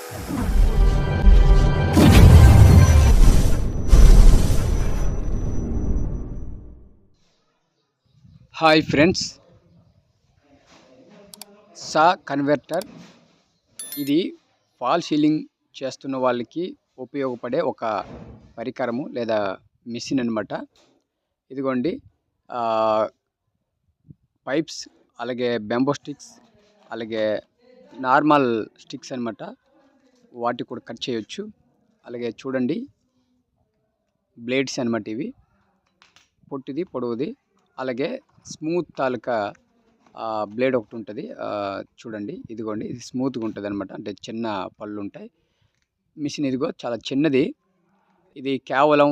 Hi friends, సా converter ఇది fall ceiling చేస్తున్న వాళ్ళకి ఉపయోగపడే ఒక పరికరము లేదా మిషన్ అనమాట. ఇదిగోండి పైప్స్, అలాగే బెంబో స్టిక్స్, అలాగే నార్మల్ స్టిక్స్ అనమాట. వాటి కూడా కట్ చేయొచ్చు. అలాగే చూడండి బ్లేడ్స్ అనమాట. ఇవి పొట్టిది, పొడవుది, అలాగే స్మూత్ తాలూకా బ్లేడ్ ఒకటి ఉంటుంది. చూడండి, ఇదిగోండి, ఇది స్మూత్గా ఉంటుంది అనమాట. అంటే చిన్న పళ్ళు ఉంటాయి. మిషన్ ఇదిగో చాలా చిన్నది. ఇది కేవలం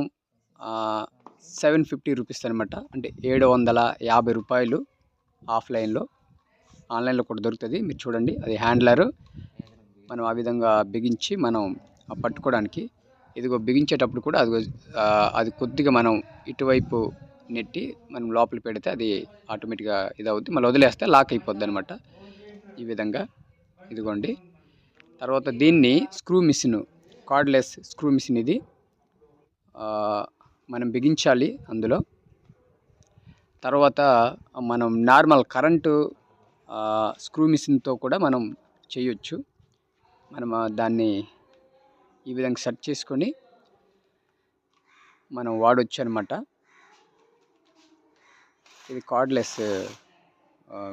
750 రూపీస్ అనమాట. అంటే 750 రూపాయలు. ఆఫ్లైన్లో, ఆన్లైన్లో కూడా దొరుకుతుంది. మీరు చూడండి, అది హ్యాండ్లరు. మనం ఆ విధంగా బిగించి మనం పట్టుకోవడానికి. ఇదిగో బిగించేటప్పుడు కూడా అది కొద్దిగా మనం ఇటువైపు నెట్టి మనం లోపల పెడితే అది ఆటోమేటిక్గా ఇదవుద్ది. మళ్ళీ వదిలేస్తే లాక్ అయిపోద్ది అనమాట. ఈ విధంగా ఇదిగోండి. తర్వాత దీన్ని screw machine, cordless screw machine. ఇది మనం బిగించాలి అందులో. తర్వాత మనం నార్మల్ కరెంటు స్క్రూ మిషన్తో కూడా మనం చేయొచ్చు. మనం దాన్ని ఈ విధంగా సెట్ చేసుకొని మనం వాడవచ్చు అనమాట. ఇది కార్డ్లెస్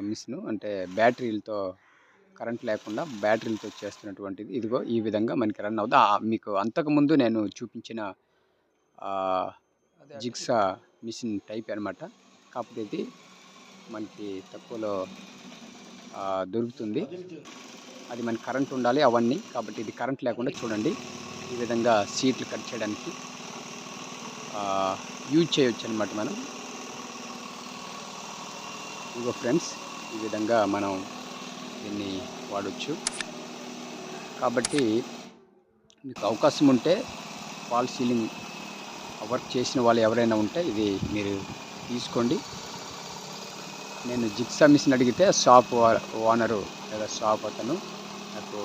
మిషను, అంటే బ్యాటరీలతో, కరెంట్ లేకుండా బ్యాటరీలతో చేస్తున్నటువంటిది. ఇదిగో ఈ విధంగా మనకి రన్ అవుతుంది. మీకు అంతకుముందు నేను చూపించిన జిగ్సా మిషన్ టైప్ అనమాట. కాకపోతే ఇది మనకి తక్కువలో దొరుకుతుంది. అది మనకి కరెంట్ ఉండాలి అవన్నీ. కాబట్టి ఇది కరెంట్ లేకుండా చూడండి ఈ విధంగా సీట్లు కట్ చేయడానికి యూజ్ చేయొచ్చు అనమాట మనం. ఇదిగో ఫ్రెండ్స్, ఈ విధంగా మనం దీన్ని వాడచ్చు. కాబట్టి మీకు అవకాశం ఉంటే ఫాల్ సీలింగ్ వర్క్ చేసిన వాళ్ళు ఎవరైనా ఉంటే ఇది మీరు తీసుకోండి. నేను జిగ్సా మిషన్ అడిగితే షాప్ ఓనరు లేదా షాప్ అతను నాకు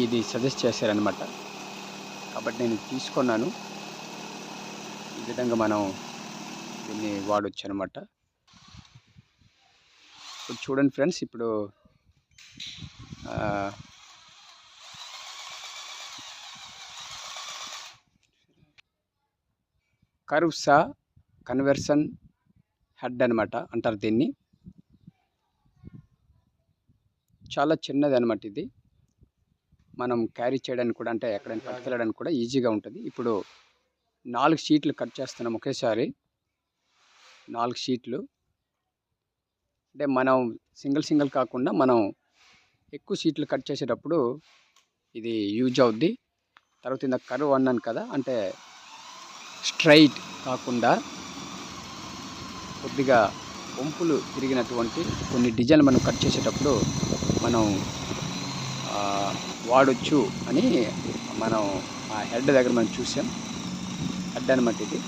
ఇది సజెస్ట్ చేశారనమాట. కాబట్టి నేను తీసుకున్నాను. ఈ విధంగా మనం దీన్ని వాడచ్చు అనమాట. ఇప్పుడు చూడండి ఫ్రెండ్స్, ఇప్పుడు కర్వ్ సా కన్వర్షన్ హెడ్ అనమాట అంటారు దీన్ని. చాలా చిన్నది అనమాట. ఇది మనం క్యారీ చేయడానికి కూడా, అంటే ఎక్కడైనా పట్టుకెళ్ళడానికి కూడా ఈజీగా ఉంటుంది. ఇప్పుడు 4 షీట్లు కట్ చేస్తున్నాం ఒకేసారి. 4 షీట్లు అంటే మనం సింగిల్ కాకుండా మనం ఎక్కువ షీట్లు కట్ చేసేటప్పుడు ఇది యూజ్ అవుద్ది. తర్వాత ఇందాక కర్వ్ అన్నాను కదా, అంటే స్ట్రైట్ కాకుండా కొద్దిగా వంపులు తిరిగినటువంటి కొన్ని డిజైన్లు మనం కట్ చేసేటప్పుడు మనం వాడచ్చు అని మనం ఆ హెడ్ దగ్గర మనం చూసాం. హెడ్ అనమాట ఇది.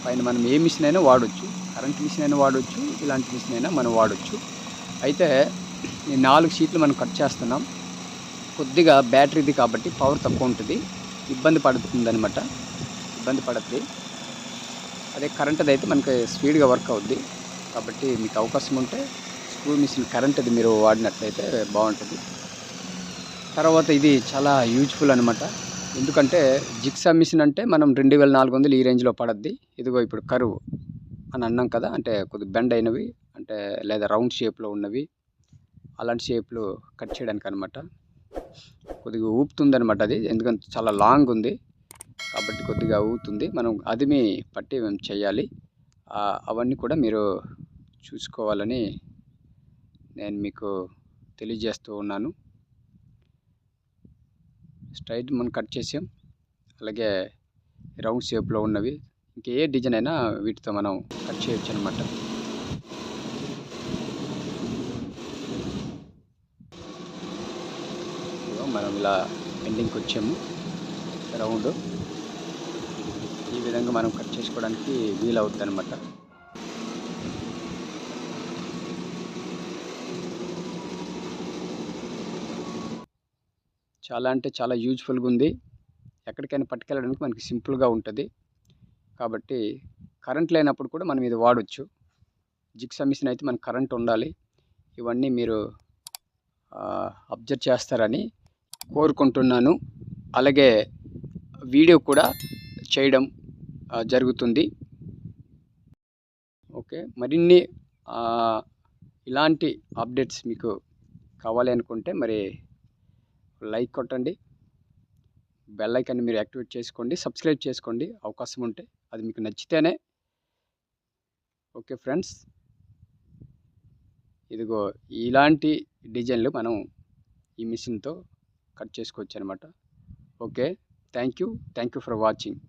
పైన మనం ఏ మిషన్ అయినా వాడచ్చు. కరెంట్ మిషన్ అయినా వాడచ్చు, ఇలాంటి మిషన్ అయినా మనం వాడచ్చు. అయితే ఈ 4 షీట్లు మనం కట్ చేస్తున్నాం. కొద్దిగా బ్యాటరీది కాబట్టి పవర్ తక్కువ ఉంటుంది, ఇబ్బంది పడుతుంది అనమాట. ఇబ్బంది పడుతుంది. అదే కరెంట్ది అయితే మనకి స్పీడ్గా వర్క్ అవుద్ది. కాబట్టి మీకు అవకాశం ఉంటే స్క్రూ మిషన్ కరెంట్ది మీరు వాడినట్లయితే బాగుంటుంది. తర్వాత ఇది చాలా యూజ్ఫుల్ అనమాట. ఎందుకంటే జిగ్సా మిషన్ అంటే మనం 2400 ఈ రేంజ్లో పడద్ది. ఇదిగో ఇప్పుడు కరువు అని అన్నాం కదా, అంటే కొద్దిగా బెండ్ అయినవి, అంటే లేదా రౌండ్ షేప్లో ఉన్నవి, అలాంటి షేప్లు కట్ చేయడానికి అనమాట. కొద్దిగా ఊపుతుంది అనమాట అది, ఎందుకంటే చాలా లాంగ్ ఉంది కాబట్టి కొద్దిగా ఊగుతుంది. మనం అదిమి పట్టి మేము చేయాలి. అవన్నీ కూడా మీరు చూసుకోవాలని నేను మీకు తెలియజేస్తూ ఉన్నాను. స్ట్రైట్ మనం కట్ చేసాం, అలాగే రౌండ్ షేప్లో ఉన్నవి, ఇంకే డిజైన్ అయినా వీటితో మనం కట్ చేయొచ్చు అనమాట. మనం ఇలా ఎండింగ్కి వచ్చాము. రౌండ్ ఈ విధంగా మనం కట్ చేసుకోవడానికి వీలవుతుంది అనమాట. చాలా అంటే చాలా యూజ్ఫుల్గా ఉంది. ఎక్కడికైనా పట్టుకెళ్ళడానికి మనకి సింపుల్గా ఉంటుంది. కాబట్టి కరెంట్ లేనప్పుడు కూడా మనం ఇది వాడొచ్చు. జిక్సా మిషన్ అయితే మనకు కరెంట్ ఉండాలి. ఇవన్నీ మీరు అబ్జర్వ్ చేస్తారని కోరుకుంటున్నాను. అలాగే వీడియో కూడా చేయడం జరుగుతుంది. ఓకే, మరిన్ని ఇలాంటి అప్డేట్స్ మీకు కావాలి అనుకుంటే మరి లైక్ కొట్టండి, బెల్ ఐకాన్ని మీరు యాక్టివేట్ చేసుకోండి, సబ్స్క్రైబ్ చేసుకోండి అవకాశం ఉంటే. అది మీకు నచ్చితేనే. ఓకే ఫ్రెండ్స్, ఇదిగో ఇలాంటి డిజైన్లు మనం ఈ మిషన్తో కట్ చేసుకోవచ్చు అనమాట. Okay, thank you for watching.